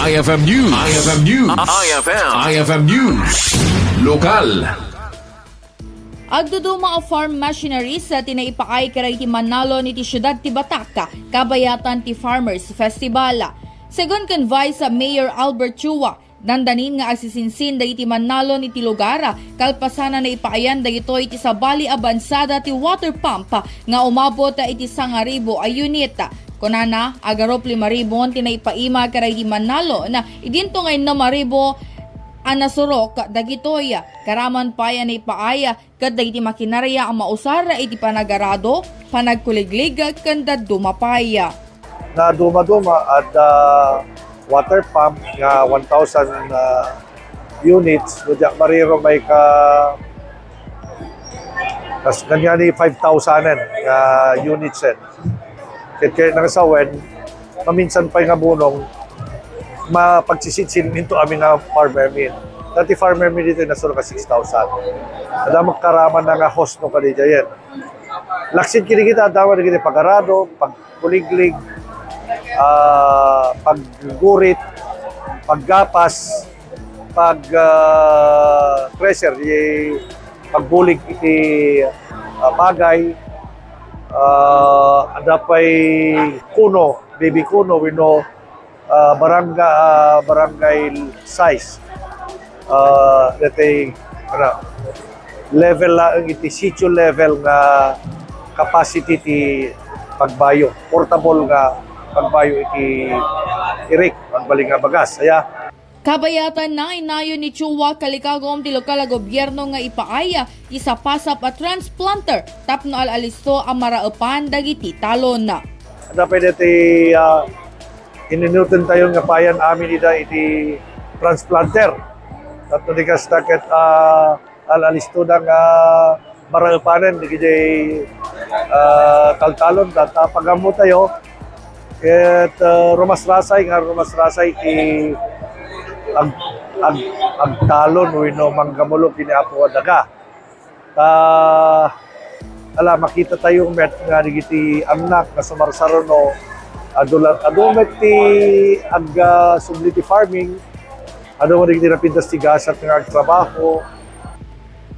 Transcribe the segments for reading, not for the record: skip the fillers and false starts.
IFM News. IFM News. IFM News. Lokal. Agduduma a farm machineries sa tinaipaay karay ti Mannalon iti Ciudad ti Batac, kabayatan ti Farmers Festival. Segon convoy sa Mayor Albert Chua, dandanin nga agsisinsin da iti Mannalon iti lugar, kalpasana na ipaayan da ito iti sabali abansada ti water pump nga umabot iti 1,000 a unit. Kunana, agarop 5,000 tinaipaima karay ti Mannalon na idinto ngayon na 5,000 anasurok dagitoy karaman pa yan ipaaya kada iti makinarya ang mausara iti panagarado panagkuliglig kanda dumapaya na duma-duma at water pump nga 1,000 units kaya mariro may kas ganyan ni 5,000 nga units kaya nangasawen maminsan pa nga bunong mapagsisitsin into aming farmer meal. Dati farmer meal dito nasuro ka 6,000. Ada magkaraman na nga host no kanina yan. Laksit kini kita, dawa na kita pagarado, pagkuliglig, paggurit, paggapas, pag-treasure, pagbulig iti bagay, ada pa'y kuno, baby kuno, wino, barangay size dati level lang iti sitio level nga capacity ti pagbayo portable nga pagbayo iti irik pagbali nga bagas aya kabayatan na inayo ni Chua kalikagom ti lokal a gobyerno nga ipaaya isa pasap a transplanter tapno alalisto ang maraupan dagiti talon na dapat dati ininutin tayo nga payan amin iti transplanter. At di ka stakit alalisto ng maraupanen, di kajay kaltalon, tatapagamo tayo. At rumasrasay ti agtalon, wino manggamulog kiniapo daga. Makita tayo nga digiti anak na sumarsaron no, adumet ti subliti farming, adumet ti napintas ti gasat ng agtrabaho.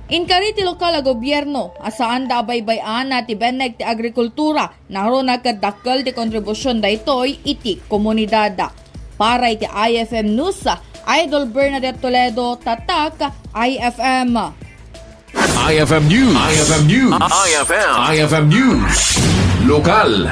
Inkari ti lokal a gobyerno, asaan da abay-bayan na ti beneg ti agrikultura, naro nagkadakkel ti kontribusyon da ito'y iti komunidad. Para iti IFM News, Idol Bernadette Toledo, Tatak, IFM. IFM News. IFM News. IFM News. Lokal.